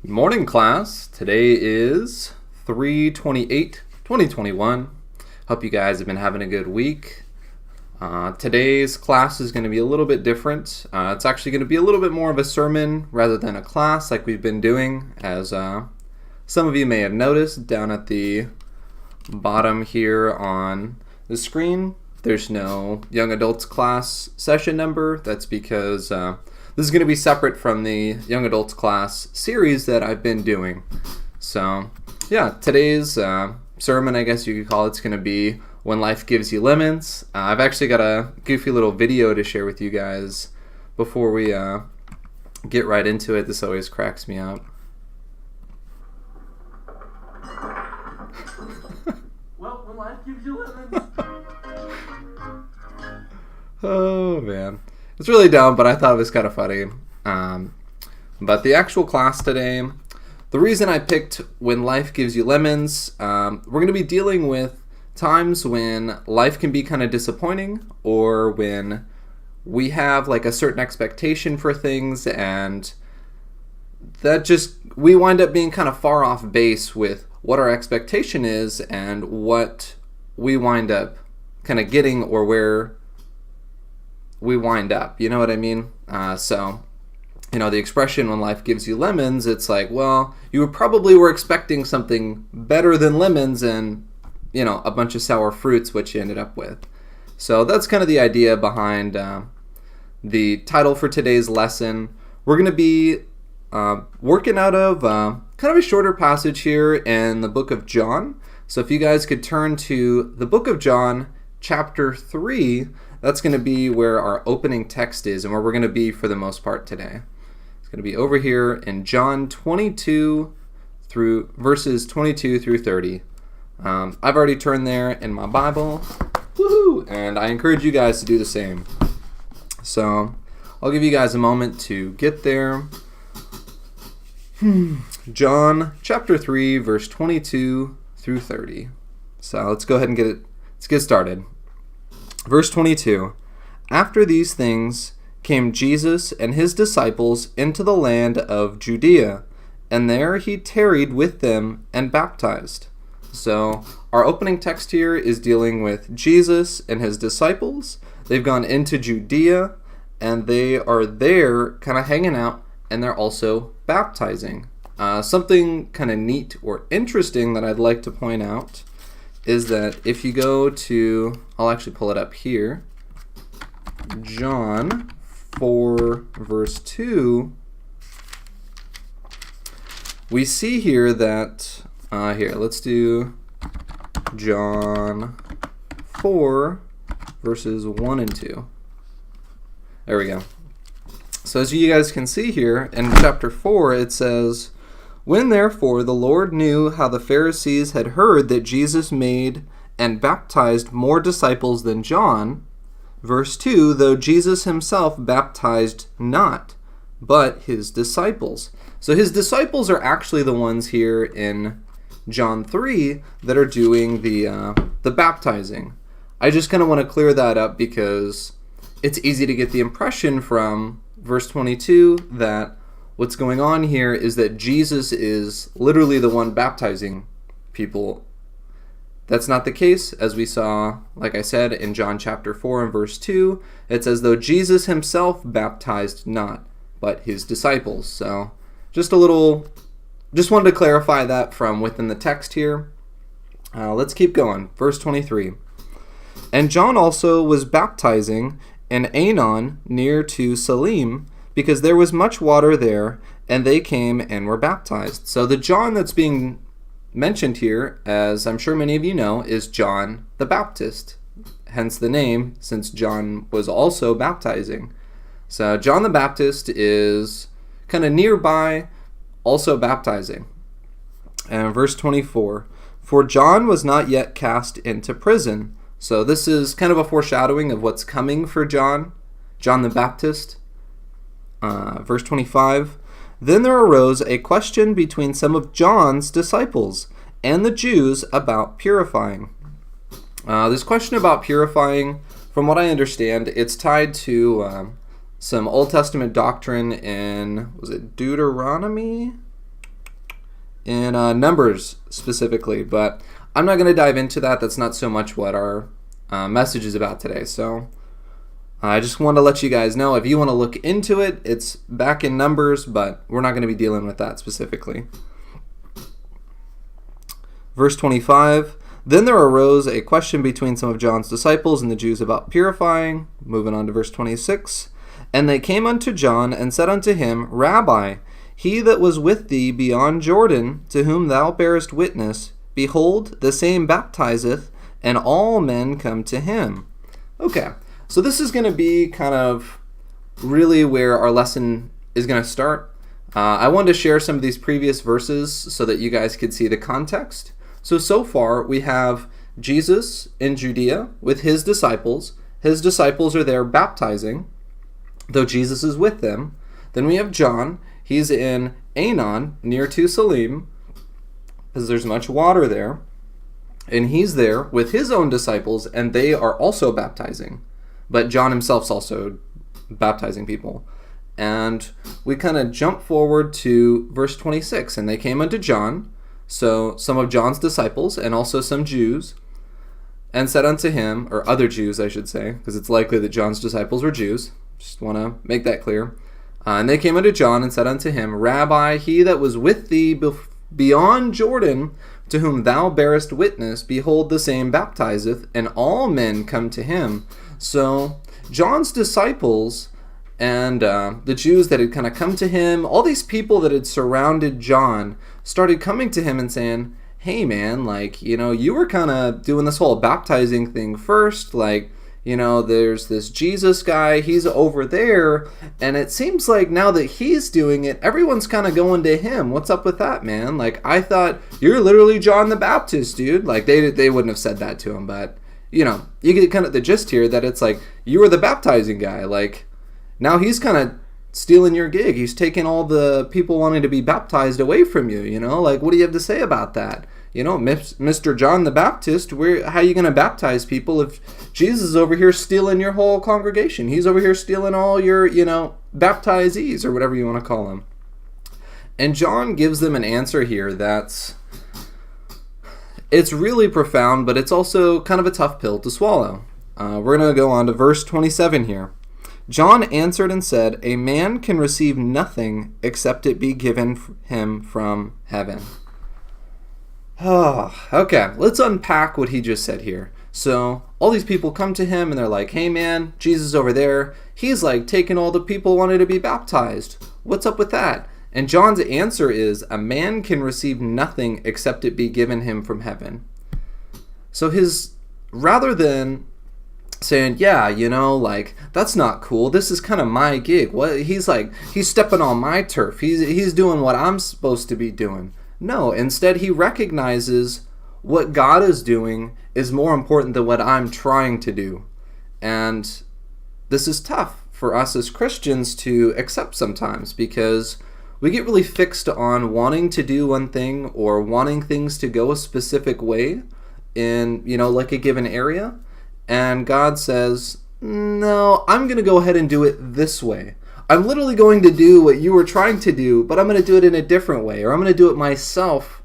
Morning class. Today is 3/28/2021. Hope you guys have been having a good week. Today's class is going to be a little bit different. It's actually going to be a little bit more of a sermon rather than a class like we've been doing, as some of you may have noticed down at the bottom here on the screen. There's no young adults class session number. That's because this is going to be separate from the young adults class series that I've been doing. So yeah, today's sermon, I guess you could call it's going to be When Life Gives You Lemons. I've actually got a goofy little video to share with you guys before we get right into it. This always cracks me up. Well, when life gives you lemons. Oh man, it's really dumb, but I thought it was kind of funny. But the actual class today, the reason I picked When Life Gives You Lemons, we're going to be dealing with times when life can be kind of disappointing, or when we have like a certain expectation for things and that just, we wind up being kind of far off base with what our expectation is and what we wind up kind of getting, or where we wind up, you know what I mean? So, you know, the expression when life gives you lemons, it's like, well, you probably were expecting something better than lemons and, you know, a bunch of sour fruits, which you ended up with. So that's kind of the idea behind the title for today's lesson. We're going to be working out of kind of a shorter passage here in the book of John. So if you guys could turn to the book of John, chapter 3, that's going to be where our opening text is and where we're going to be for the most part today. It's going to be over here in John 22 through verses 22 through 30. I've already turned there in my Bible, woohoo, and I encourage you guys to do the same. So I'll give you guys a moment to get there. John chapter 3, verse 22 through 30. So let's go ahead and let's get started. Verse 22, After these things came Jesus and his disciples into the land of Judea, and there he tarried with them and baptized. So our opening text here is dealing with Jesus and his disciples. They've gone into Judea, and they are there kind of hanging out, and they're also baptizing. Something kind of neat or interesting that I'd like to point out is that if you go to, I'll actually pull it up here, John 4 verse 2, we see here that, here, let's do John 4 verses 1 and 2. There we go. So as you guys can see here, in chapter 4, it says, When therefore the Lord knew how the Pharisees had heard that Jesus made and baptized more disciples than John, verse 2, though Jesus himself baptized not, but his disciples. So his disciples are actually the ones here in John 3 that are doing the baptizing. I just kind of want to clear that up because it's easy to get the impression from verse 22 that what's going on here is that Jesus is literally the one baptizing people. That's not the case, as we saw, like I said, in John chapter 4 and verse 2. It's as though Jesus himself baptized not, but his disciples. So just wanted to clarify that from within the text here. Let's keep going. Verse 23. And John also was baptizing in Aenon near to Salim, because there was much water there, and they came and were baptized. So the John that's being mentioned here, as I'm sure many of you know, is John the Baptist. Hence the name, since John was also baptizing. So John the Baptist is kind of nearby, also baptizing. And verse 24, For John was not yet cast into prison. So this is kind of a foreshadowing of what's coming for John the Baptist. Verse 25, Then there arose a question between some of John's disciples and the Jews about purifying. This question about purifying, from what I understand, it's tied to some Old Testament doctrine in, was it Deuteronomy? in Numbers specifically, but I'm not going to dive into that. That's not so much what our message is about today. So I just want to let you guys know, if you want to look into it, it's back in Numbers, but we're not going to be dealing with that specifically. Verse 25, then there arose a question between some of John's disciples and the Jews about purifying. Moving on to verse 26. And they came unto John and said unto him, Rabbi, he that was with thee beyond Jordan, to whom thou bearest witness, behold, the same baptizeth, and all men come to him. Okay, so this is going to be kind of really where our lesson is going to start. I wanted to share some of these previous verses so that you guys could see the context. So far, we have Jesus in Judea with his disciples. His disciples are there baptizing, though Jesus is with them. Then we have John. He's in Aenon, near to Salim, because there's much water there. And he's there with his own disciples, and they are also baptizing. But John himself's also baptizing people. And we kind of jump forward to verse 26. And they came unto John, so some of John's disciples, and also some Jews, and said unto him, or other Jews, I should say, because it's likely that John's disciples were Jews. Just want to make that clear. And they came unto John and said unto him, Rabbi, he that was with thee beyond Jordan, to whom thou bearest witness, behold, the same baptizeth, and all men come to him. So John's disciples and the Jews that had kind of come to him, all these people that had surrounded John, started coming to him and saying, hey man, like, you were kind of doing this whole baptizing thing first, like, there's this Jesus guy, he's over there, and it seems like now that he's doing it, everyone's kind of going to him. What's up with that, man? Like, I thought you're literally John the Baptist, dude. Like, they wouldn't have said that to him, but, you get kind of the gist here that it's like, you were the baptizing guy. Like, now he's kind of stealing your gig. He's taking all the people wanting to be baptized away from you, Like, what do you have to say about that? Mr. John the Baptist, how are you going to baptize people if Jesus is over here stealing your whole congregation? He's over here stealing all your, baptizees, or whatever you want to call them. And John gives them an answer here it's really profound, but it's also kind of a tough pill to swallow. We're going to go on to verse 27 here. John answered and said, a man can receive nothing except it be given him from heaven. Oh, okay, let's unpack what he just said here. So all these people come to him and they're like, hey man, Jesus over there, he's like taking all the people wanting to be baptized. What's up with that? And John's answer is, a man can receive nothing except it be given him from heaven. So rather than saying, yeah, like, that's not cool, this is kind of my gig. He's stepping on my turf. He's doing what I'm supposed to be doing. No, instead he recognizes what God is doing is more important than what I'm trying to do. And this is tough for us as Christians to accept sometimes, because we get really fixed on wanting to do one thing or wanting things to go a specific way in, like a given area. And God says, no, I'm going to go ahead and do it this way. I'm literally going to do what you were trying to do, but I'm going to do it in a different way, or I'm going to do it myself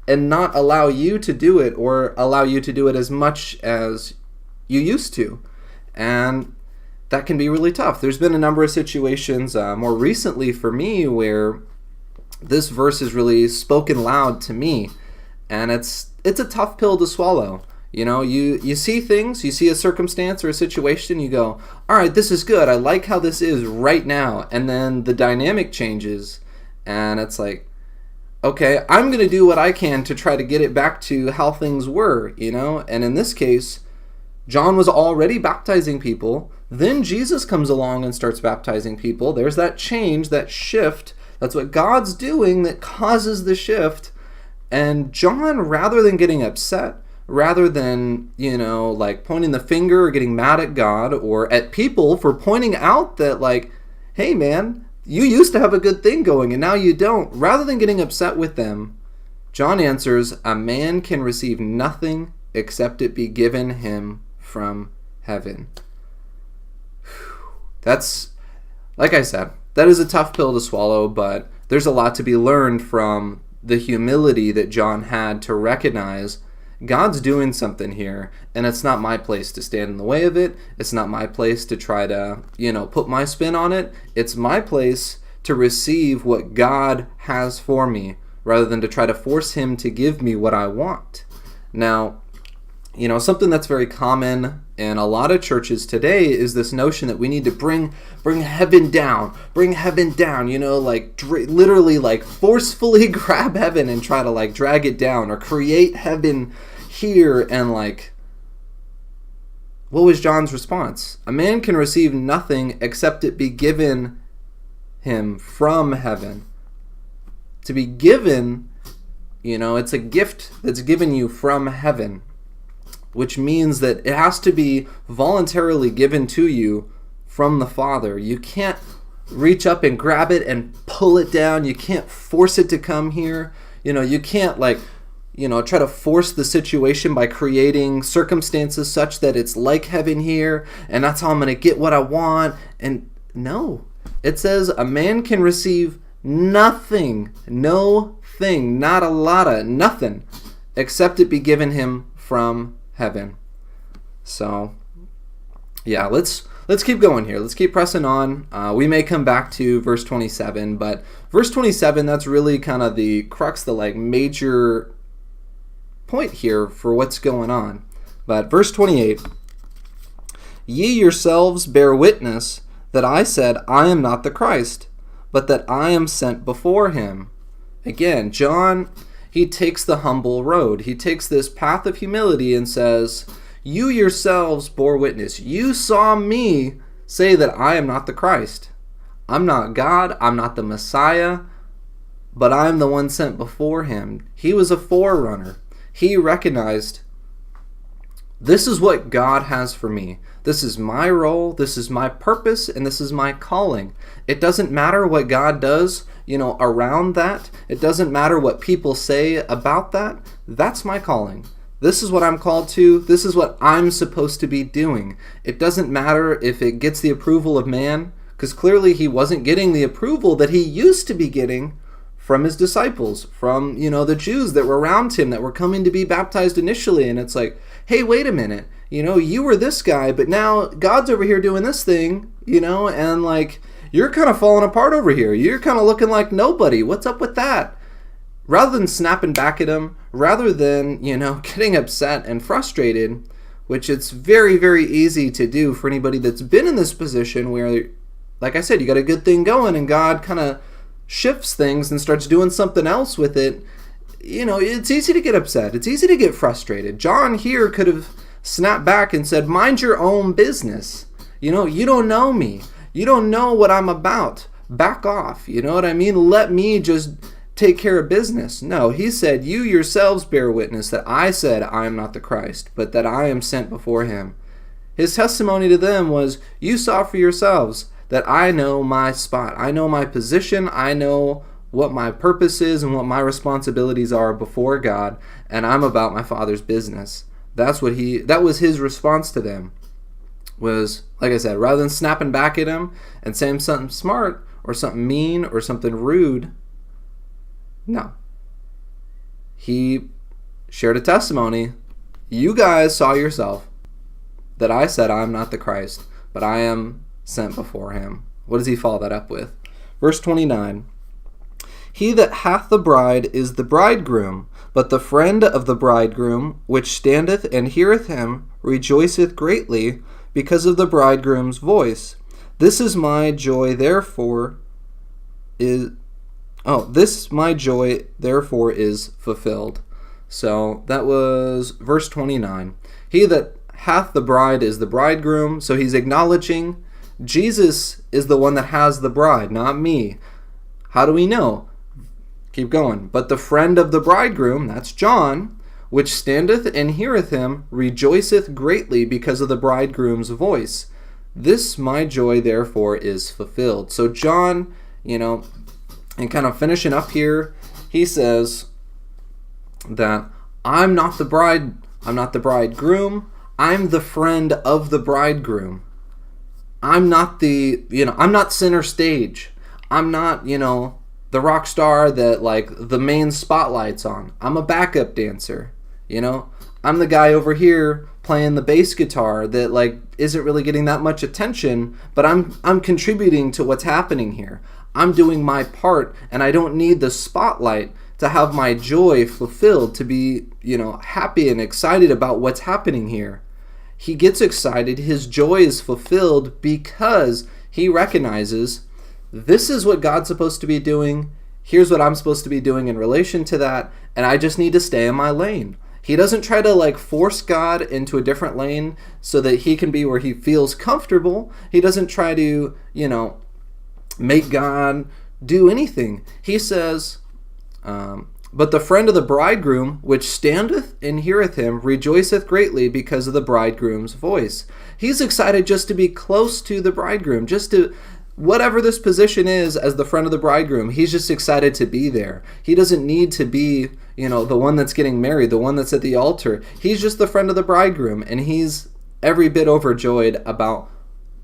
and not allow you to do it, or allow you to do it as much as you used to. And that can be really tough. There's been a number of situations more recently for me where this verse is really spoken loud to me, and it's a tough pill to swallow. You see things, you see a circumstance or a situation, you go, all right, this is good. I like how this is right now. And then the dynamic changes, and it's like, okay, I'm going to do what I can to try to get it back to how things were, And in this case, John was already baptizing people. Then Jesus comes along and starts baptizing people. There's that change, that shift. That's what God's doing that causes the shift. And John, rather than getting upset, rather than, like pointing the finger or getting mad at God or at people for pointing out that, like, hey man, you used to have a good thing going and now you don't. Rather than getting upset with them, John answers, a man can receive nothing except it be given him from heaven. That's, like I said, that is a tough pill to swallow, but there's a lot to be learned from the humility that John had to recognize God's doing something here, and it's not my place to stand in the way of it. It's not my place to try to, put my spin on it. It's my place to receive what God has for me, rather than to try to force him to give me what I want. Now, something that's very common in a lot of churches today is this notion that we need to bring heaven down, literally like forcefully grab heaven and try to like drag it down, or create heaven here. And like, what was John's response? A man can receive nothing except it be given him from heaven. To be given, it's a gift that's given you from heaven, which means that it has to be voluntarily given to you from the Father. You can't reach up and grab it and pull it down. You can't force it to come here. You can't try to force the situation by creating circumstances such that it's like heaven here, and that's how I'm going to get what I want. And no, it says a man can receive nothing, no thing, not a lotta, nothing, except it be given him from heaven. So, yeah, let's keep going here. Let's keep pressing on. We may come back to verse 27, but verse 27, that's really kind of the crux, the like major point here for what's going on. But verse 28, ye yourselves bear witness that I said, I am not the Christ, but that I am sent before him. Again, John, he takes the humble road. He takes this path of humility and says, you yourselves bore witness. You saw me say that I am not the Christ. I'm not God. I'm not the Messiah, but I'm the one sent before him. He was a forerunner. He recognized, this is what God has for me. This is my role, this is my purpose, and this is my calling. It doesn't matter what God does, around that. It doesn't matter what people say about that. That's my calling. This is what I'm called to. This is what I'm supposed to be doing. It doesn't matter if it gets the approval of man, because clearly he wasn't getting the approval that he used to be getting from his disciples, from, the Jews that were around him that were coming to be baptized initially. And it's like, hey, wait a minute. You were this guy, but now God's over here doing this thing, and like, you're kind of falling apart over here. You're kind of looking like nobody. What's up with that? Rather than snapping back at him, rather than, getting upset and frustrated, which it's very, very easy to do for anybody that's been in this position where, like I said, you got a good thing going and God kind of shifts things and starts doing something else with it. It's easy to get upset. It's easy to get frustrated. John here could have snapped back and said, mind your own business. You don't know me. You don't know what I'm about. Back off. You know what I mean? Let me just take care of business. No, he said, you yourselves bear witness that I said I am not the Christ, but that I am sent before him. His testimony to them was, you saw for yourselves that I know my spot. I know my position. I know what my purpose is and what my responsibilities are before God, and I'm about my Father's business. That was his response to them. Was, like I said, rather than snapping back at him and saying something smart or something mean or something rude, no. He shared a testimony. You guys saw yourself that I said I'm not the Christ, but I am sent before him. What does he follow that up with? Verse 29. He that hath the bride is the bridegroom, but the friend of the bridegroom, which standeth and heareth him, rejoiceth greatly because of the bridegroom's voice. This is my joy, therefore is fulfilled. So that was verse 29. He that hath the bride is the bridegroom. So he's acknowledging Jesus is the one that has the bride, not me. How do we know? Keep going. But the friend of the bridegroom, that's John, which standeth and heareth him, rejoiceth greatly because of the bridegroom's voice. This my joy, therefore, is fulfilled. So John, and kind of finishing up here, he says that I'm not the bridegroom, I'm the friend of the bridegroom. I'm not I'm not center stage. I'm not, the the rock star that like the main spotlight's on. I'm a backup dancer, you know? I'm the guy over here playing the bass guitar that like isn't really getting that much attention, but I'm contributing to what's happening here. I'm doing my part, and I don't need the spotlight to have my joy fulfilled, to be, you know, happy and excited about what's happening here. He gets excited, his joy is fulfilled because he recognizes this is what God's supposed to be doing. Here's what I'm supposed to be doing in relation to that, and I just need to stay in my lane. He doesn't try to like force God into a different lane so that he can be where he feels comfortable. He doesn't try to, you know, make God do anything. He says, but the friend of the bridegroom, which standeth and heareth him, rejoiceth greatly because of the bridegroom's voice. He's excited just to be close to the bridegroom, just to, whatever this position is as the friend of the bridegroom, he's just excited to be there. He doesn't need to be, you know, the one that's getting married, the one that's at the altar. He's just the friend of the bridegroom, and he's every bit overjoyed about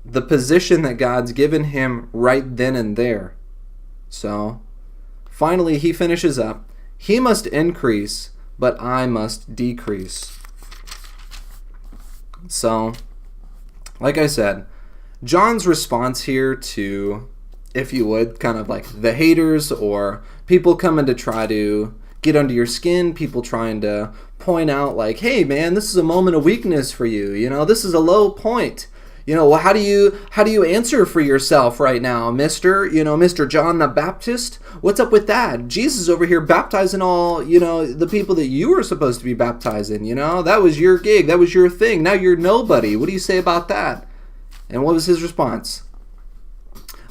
the position that God's given him right then and there. So, finally, he finishes up. He must increase, but I must decrease. So, like I said, John's response here to, if you would, kind of like the haters or people coming to try to get under your skin, people trying to point out like, hey man, this is a moment of weakness for you, you know, this is a low point. You know, well, how do you answer for yourself right now, Mr. John the Baptist? What's up with that? Jesus over here baptizing all, you know, the people that you were supposed to be baptizing, you know? That was your gig. That was your thing. Now you're nobody. What do you say about that? And what was his response?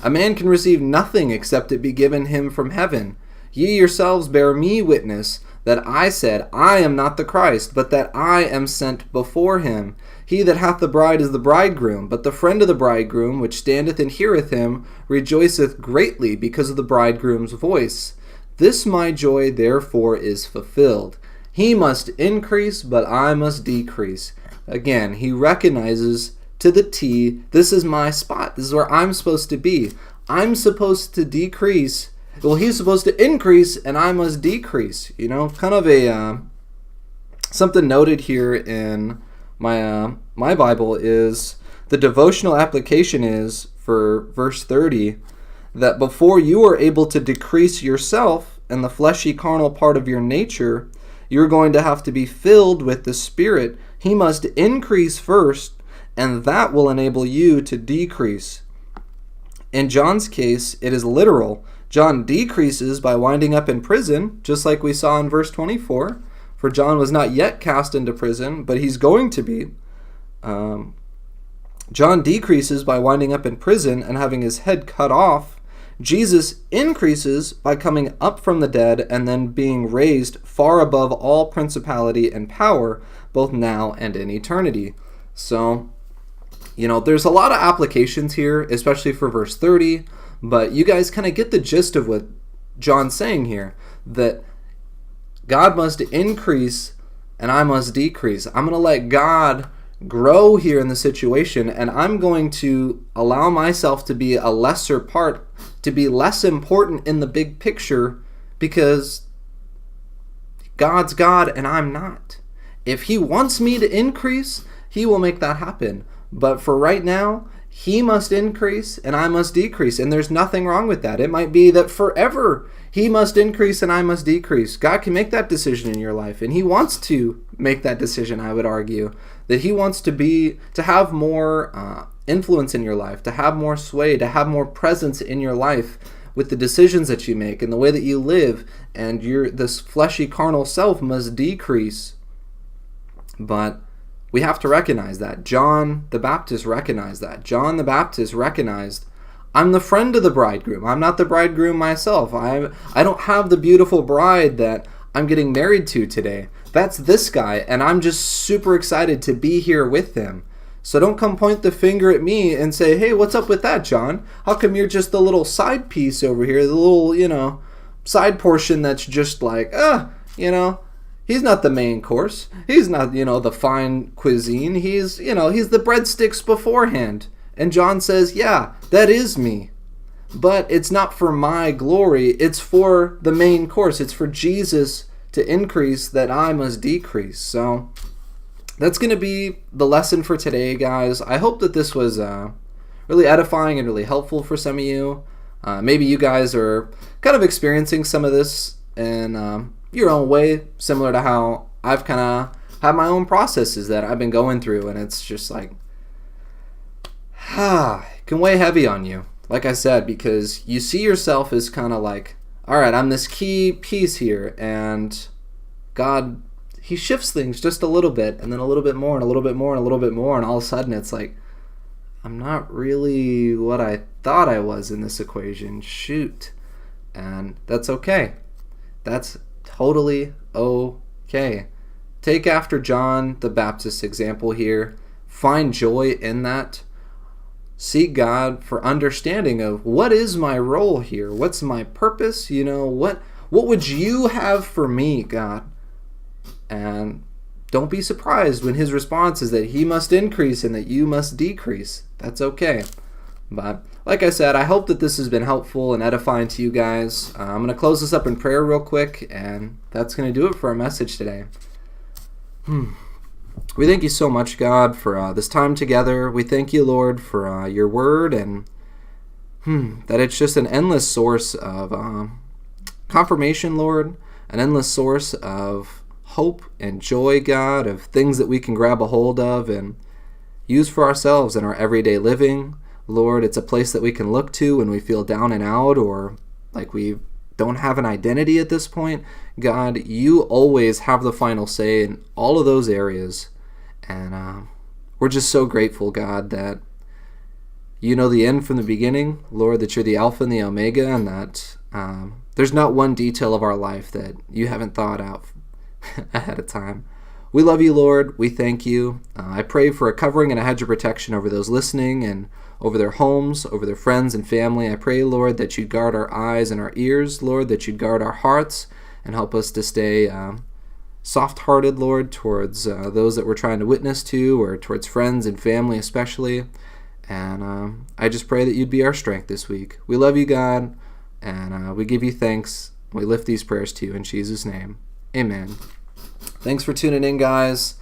A man can receive nothing except it be given him from heaven. Ye yourselves bear me witness that I said, I am not the Christ, but that I am sent before him. He that hath the bride is the bridegroom, but the friend of the bridegroom, which standeth and heareth him, rejoiceth greatly because of the bridegroom's voice. This my joy therefore is fulfilled. He must increase, but I must decrease. Again, he recognizes to the T, this is my spot. This is where I'm supposed to be. I'm supposed to decrease. Well, he's supposed to increase, and I must decrease. You know, kind of a something noted here in my my Bible is the devotional application is for verse 30 that before you are able to decrease yourself and the fleshy carnal part of your nature, you're going to have to be filled with the Spirit. He must increase first, and that will enable you to decrease. In John's case, it is literal. John decreases by winding up in prison, just like we saw in verse 24. For John was not yet cast into prison, but he's going to be. John decreases by winding up in prison and having his head cut off. Jesus increases by coming up from the dead and then being raised far above all principality and power, both now and in eternity. So, you know, there's a lot of applications here, especially for verse 30, but you guys kind of get the gist of what John's saying here, that God must increase and I must decrease. I'm going to let God grow here in the situation, and I'm going to allow myself to be a lesser part, to be less important in the big picture, because God's God and I'm not. If he wants me to increase, he will make that happen. But for right now, he must increase and I must decrease. And there's nothing wrong with that. It might be that forever he must increase and I must decrease. God can make that decision in your life. And he wants to make that decision, I would argue. That he wants to have more influence in your life, to have more sway, to have more presence in your life with the decisions that you make and the way that you live. And this fleshy carnal self must decrease. But we have to recognize that. John the Baptist recognized that. John the Baptist recognized, I'm the friend of the bridegroom. I'm not the bridegroom myself. I don't have the beautiful bride that I'm getting married to today. That's this guy, and I'm just super excited to be here with him. So don't come point the finger at me and say, hey, what's up with that, John? How come you're just the little side piece over here, the little, side portion that's just like, he's not the main course. He's not, the fine cuisine. He's the breadsticks beforehand. And John says, yeah, that is me. but it's not for my glory. It's for the main course. It's for Jesus to increase, that I must decrease. So that's going to be the lesson for today, guys. I hope that this was really edifying and really helpful for some of you. Maybe you guys are kind of experiencing some of this in your own way, similar to how I've kind of had my own processes that I've been going through, and it's just like, it can weigh heavy on you. Like I said, because you see yourself as kind of like, all right, I'm this key piece here, and God, he shifts things just a little bit, and then a little bit more, and a little bit more, and a little bit more, and all of a sudden it's like, I'm not really what I thought I was in this equation. Shoot. And that's okay. That's totally okay. Take after John the Baptist's example here. Find joy in that. Seek God for understanding of what is my role here? What's my purpose? What would you have for me, God? And don't be surprised when his response is that he must increase and that you must decrease. That's okay. But like I said, I hope that this has been helpful and edifying to you guys. I'm going to close this up in prayer real quick, and that's going to do it for our message today. We thank you so much, God, for this time together. We thank you, Lord, for your word, and that it's just an endless source of confirmation, Lord, an endless source of hope and joy, God, of things that we can grab a hold of and use for ourselves in our everyday living. Lord, it's a place that we can look to when we feel down and out, or like we don't have an identity at this point. God, you always have the final say in all of those areas. And we're just so grateful, God, that you know the end from the beginning, Lord, that you're the Alpha and the Omega, and that there's not one detail of our life that you haven't thought out ahead of time. We love you, Lord. We thank you. I pray for a covering and a hedge of protection over those listening and over their homes, over their friends and family. I pray, Lord, that you'd guard our eyes and our ears, Lord, that you'd guard our hearts and help us to stay soft-hearted, Lord, towards those that we're trying to witness to, or towards friends and family especially. And I just pray that you'd be our strength this week. We love you, God, and we give you thanks. We lift these prayers to you in Jesus' name. Amen. Thanks for tuning in, guys.